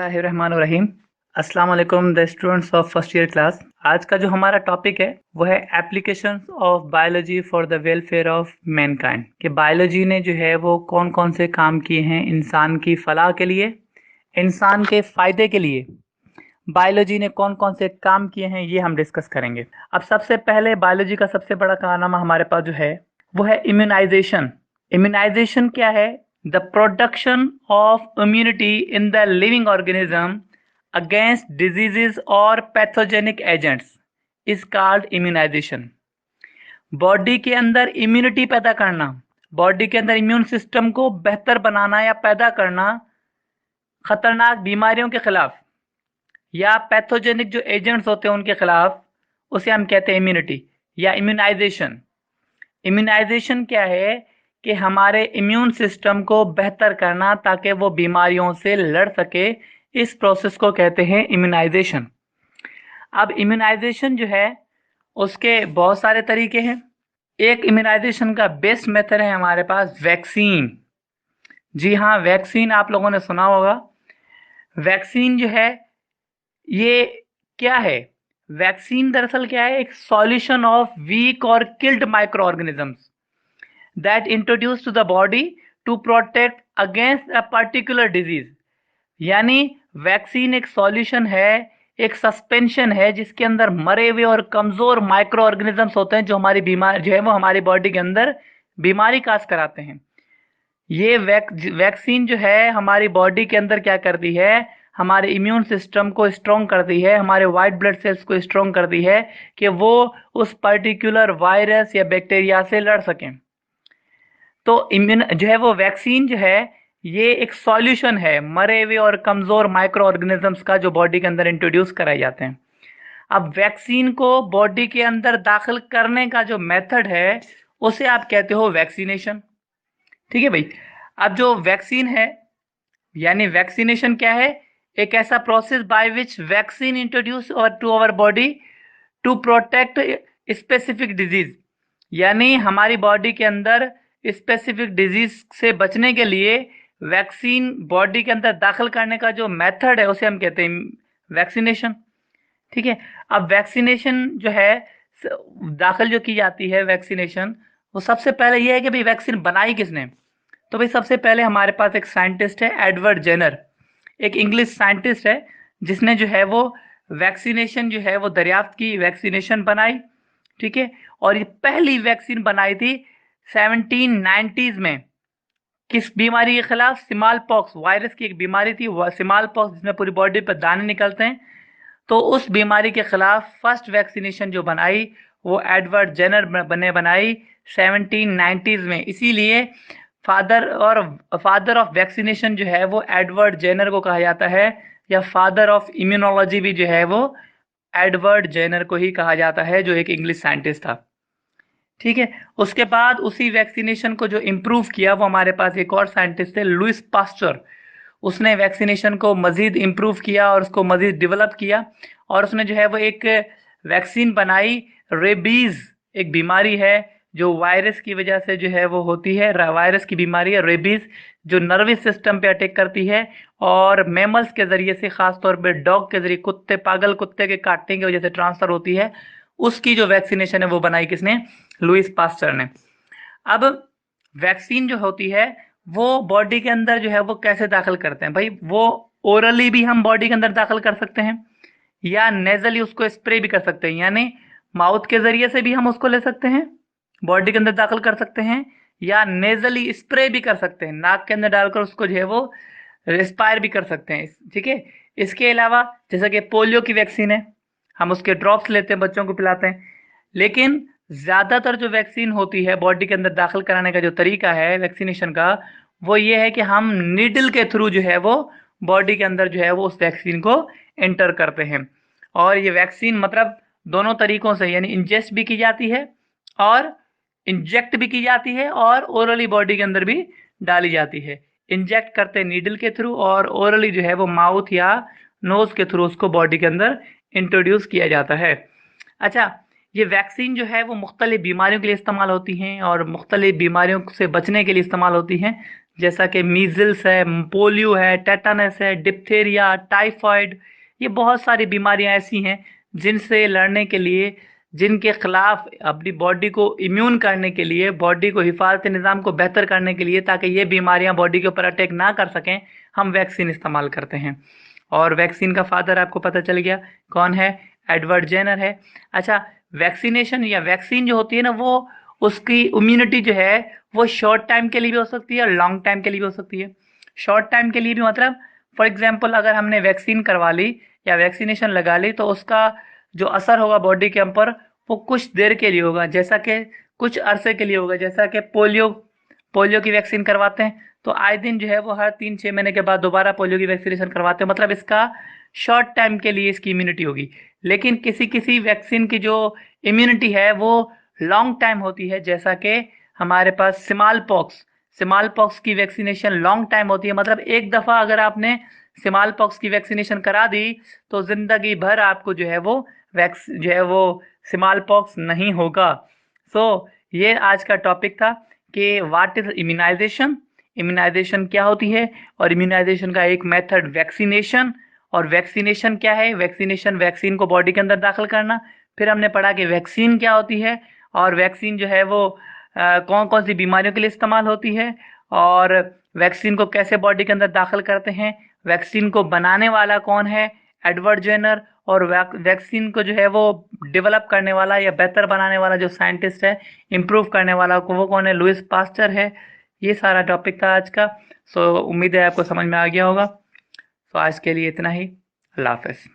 बिस्मिल्लाहिर्रहमानिर्रहीम। अस्सलाम वालेकुम the students of first year class. आज का जो हमारा टॉपिक है वो है applications of biology for the welfare of Mankind. कि बायोलॉजी ने जो है वो कौन कौन से काम किए हैं इंसान की फलाह के लिए, इंसान के फ़ायदे के लिए बायोलॉजी ने कौन कौन से काम किए हैं, ये हम डिस्कस करेंगे। अब सबसे पहले बायोलॉजी का सबसे बड़ा कारनामा हमारे पास जो है वो है इम्यूनाइजेशन। इम्यूनाइजेशन क्या है? The production of immunity in the living organism against diseases और pathogenic agents is called immunisation. Body के अंदर इम्यूनिटी पैदा करना, बॉडी के अंदर इम्यून सिस्टम को बेहतर बनाना या पैदा करना खतरनाक बीमारियों के खिलाफ या पैथोजेनिक जो एजेंट्स होते हैं उनके खिलाफ, उसे हम कहते हैं इम्यूनिटी या इम्यूनाइजेशन। इम्यूनाइजेशन क्या है? कि हमारे इम्यून सिस्टम को बेहतर करना ताकि वो बीमारियों से लड़ सके। इस प्रोसेस को कहते हैं इम्यूनाइजेशन। अब इम्यूनाइजेशन जो है उसके बहुत सारे तरीके हैं। एक इम्यूनाइजेशन का बेस्ट मेथड है हमारे पास वैक्सीन। जी हाँ, वैक्सीन आप लोगों ने सुना होगा। वैक्सीन जो है ये क्या है? वैक्सीन दरअसल क्या है? एक सॉल्यूशन ऑफ वीक और killed micro organisms that introduce to the body to protect against a particular disease. यानी वैक्सीन एक सॉल्यूशन है, एक सस्पेंशन है जिसके अंदर मरे हुए और कमजोर माइक्रो ऑर्गेनिजम्स होते हैं जो हमारी बीमार जो है वो हमारी बॉडी के अंदर बीमारी काज कराते हैं। ये वैक्सीन जो है हमारी बॉडी के अंदर क्या करती है? हमारे इम्यून सिस्टम को स्ट्रॉन्ग करती है, हमारे वाइट ब्लड सेल्स को स्ट्रॉन्ग करती है कि वो उस पर्टिकुलर वायरस या बैक्टीरिया से लड़ सकें। तो इम्यून जो है वो वैक्सीन जो है ये एक सॉल्यूशन है मरे हुए और कमजोर माइक्रो ऑर्गेनिजम्स का जो बॉडी के अंदर इंट्रोड्यूस कराए जाते हैं। अब वैक्सीन को बॉडी के अंदर दाखिल करने का जो मेथड है उसे आप कहते हो वैक्सीनेशन। ठीक है भाई। अब जो वैक्सीन है यानी वैक्सीनेशन क्या है? एक ऐसा process by which vaccine introduce to our body to protect specific disease. यानी हमारी बॉडी के अंदर स्पेसिफिक डिजीज से बचने के लिए वैक्सीन बॉडी के अंदर दाखिल करने का जो मेथड है उसे हम कहते हैं वैक्सीनेशन। ठीक है। अब वैक्सीनेशन जो है दाखिल जो की जाती है वैक्सीनेशन, वो सबसे पहले ये है कि भाई वैक्सीन बनाई किसने? तो भाई सबसे पहले हमारे पास एक साइंटिस्ट है एडवर्ड जेनर, एक इंग्लिश साइंटिस्ट है जिसने जो है वो वैक्सीनेशन जो है वो दरियाफ्त की, वैक्सीनेशन बनाई। ठीक है। और ये पहली वैक्सीन बनाई थी 1790s में। किस बीमारी के खिलाफ? स्मॉल पॉक्स वायरस की एक बीमारी थी, स्मॉल पॉक्स, जिसमें पूरी बॉडी पर दाने निकलते हैं। तो उस बीमारी के खिलाफ फर्स्ट वैक्सीनेशन जो बनाई वो एडवर्ड जेनर ने बनाई 1790s में। इसीलिए फादर ऑफ वैक्सीनेशन जो है वो एडवर्ड जेनर को कहा जाता है, या फादर ऑफ इम्यूनोलॉजी भी जो है वो एडवर्ड जेनर को ही कहा जाता है, जो एक इंग्लिश साइंटिस्ट था। ठीक है। उसके बाद उसी वैक्सीनेशन को जो इम्प्रूव किया वो हमारे पास एक और साइंटिस्ट थे, लुइस पास्चर। उसने वैक्सीनेशन को मज़ीद इम्प्रूव किया और उसको मज़ीद डेवलप किया, और उसने जो है वो एक वैक्सीन बनाई। रेबीज़ एक बीमारी है जो वायरस की वजह से जो है वो होती है, वायरस की बीमारी है रेबीज़, जो नर्वस सिस्टम पे अटैक करती है और मैमल्स के ज़रिए से, ख़ास तौर पे डॉग के ज़रिए, कुत्ते, पागल कुत्ते के काटने की वजह से ट्रांसफ़र होती है। उसकी जो वैक्सीनेशन है वो बनाई किसने? लुइस पास्चर ने। अब वैक्सीन जो होती है वो बॉडी के अंदर जो है वो कैसे दाखिल करते हैं भाई? वो ओरली भी हम बॉडी के अंदर दाखिल कर सकते हैं, या नेजली उसको स्प्रे भी कर सकते हैं, यानी माउथ के जरिए से भी हम उसको ले सकते हैं, बॉडी के अंदर दाखिल कर सकते हैं, या नेजली स्प्रे भी कर सकते हैं, नाक के अंदर डालकर उसको जो है वो रेस्पायर भी कर सकते हैं। ठीक है। इसके अलावा जैसे कि पोलियो की वैक्सीन है, हम उसके ड्रॉप्स लेते हैं, बच्चों को पिलाते हैं। लेकिन ज़्यादातर जो वैक्सीन होती है बॉडी के अंदर दाखिल कराने का जो तरीका है वैक्सीनेशन का, वो ये है कि हम नीडल के थ्रू जो है वो बॉडी के अंदर जो है वो उस वैक्सीन को एंटर करते हैं। और ये वैक्सीन मतलब दोनों तरीकों से, यानी इंजेस्ट भी की जाती है और इंजेक्ट भी की जाती है, और ओरली बॉडी के अंदर भी डाली जाती है। इंजेक्ट करते हैं नीडल के थ्रू, और ओरली जो है वो माउथ या नोज के थ्रू उसको बॉडी के अंदर इंट्रोड्यूस किया जाता है। अच्छा, ये वैक्सीन जो है वो मुख्तलिफ बीमारियों के लिए इस्तेमाल होती हैं और मुख्तलिफ बीमारियों से बचने के लिए इस्तेमाल होती हैं। जैसा कि मीजल्स है, पोलियो है, टेटानस है, डिप्थेरिया, टाइफॉइड। ये बहुत सारी बीमारियां ऐसी हैं जिनसे लड़ने के लिए, जिनके खिलाफ अपनी बॉडी को इम्यून करने के लिए, बॉडी को हिफाजती निज़ाम को बेहतर करने के लिए, ताकि ये बीमारियां बॉडी के ऊपर अटैक ना कर सकें, हम वैक्सीन इस्तेमाल करते हैं। और वैक्सीन का फादर आपको पता चल गया कौन है, एडवर्ड जेनर है। अच्छा, वैक्सीनेशन या वैक्सीन जो होती है ना, वो उसकी इम्यूनिटी जो है वो शॉर्ट टाइम के लिए भी हो सकती है और लॉन्ग टाइम के लिए भी हो सकती है। शॉर्ट टाइम के लिए भी मतलब फॉर एग्जांपल अगर हमने वैक्सीन करवा ली या वैक्सीनेशन लगा ली तो उसका जो असर होगा बॉडी के ऊपर वो कुछ देर के लिए होगा, जैसा कि कुछ अरसे के लिए होगा। जैसा कि पोलियो पोलियो की वैक्सीन करवाते हैं तो आए दिन जो है वो हर 3-6 महीने के बाद दोबारा पोलियो की वैक्सीनेशन करवाते हैं, मतलब इसका शॉर्ट टाइम के लिए इसकी इम्यूनिटी होगी। लेकिन किसी किसी वैक्सीन की जो इम्यूनिटी है वो लॉन्ग टाइम होती है, जैसा कि हमारे पास सिमाल पॉक्स की वैक्सीनेशन लॉन्ग टाइम होती है। मतलब एक दफ़ा अगर आपने सिमाल पॉक्स की वैक्सीनेशन करा दी तो ज़िंदगी भर आपको जो है वो सिमाल पॉक्स नहीं होगा। सो ये आज का टॉपिक था कि व्हाट इज इम्यूनाइजेशन, इम्यूनाइजेशन क्या होती है, और इम्यूनाइजेशन का एक मेथड वैक्सीनेशन। और वैक्सीनेशन क्या है, वैक्सीनेशन वैक्सीन को बॉडी के अंदर दाखिल करना। फिर हमने पढ़ा कि वैक्सीन क्या होती है और वैक्सीन जो है वो कौन कौन सी बीमारियों के लिए इस्तेमाल होती है, और वैक्सीन को कैसे बॉडी के अंदर दाखिल करते हैं, वैक्सीन को बनाने वाला कौन है, एडवर्ड जेनर। और वैक्सीन को जो है वो डेवलप करने वाला या बेहतर बनाने वाला जो साइंटिस्ट है, इम्प्रूव करने वाला को वो कौन है, लुइस पास्चर है। ये सारा टॉपिक था आज का। सो उम्मीद है आपको समझ में आ गया होगा। तो आज के लिए इतना ही। अल्लाह हाफ़िज़।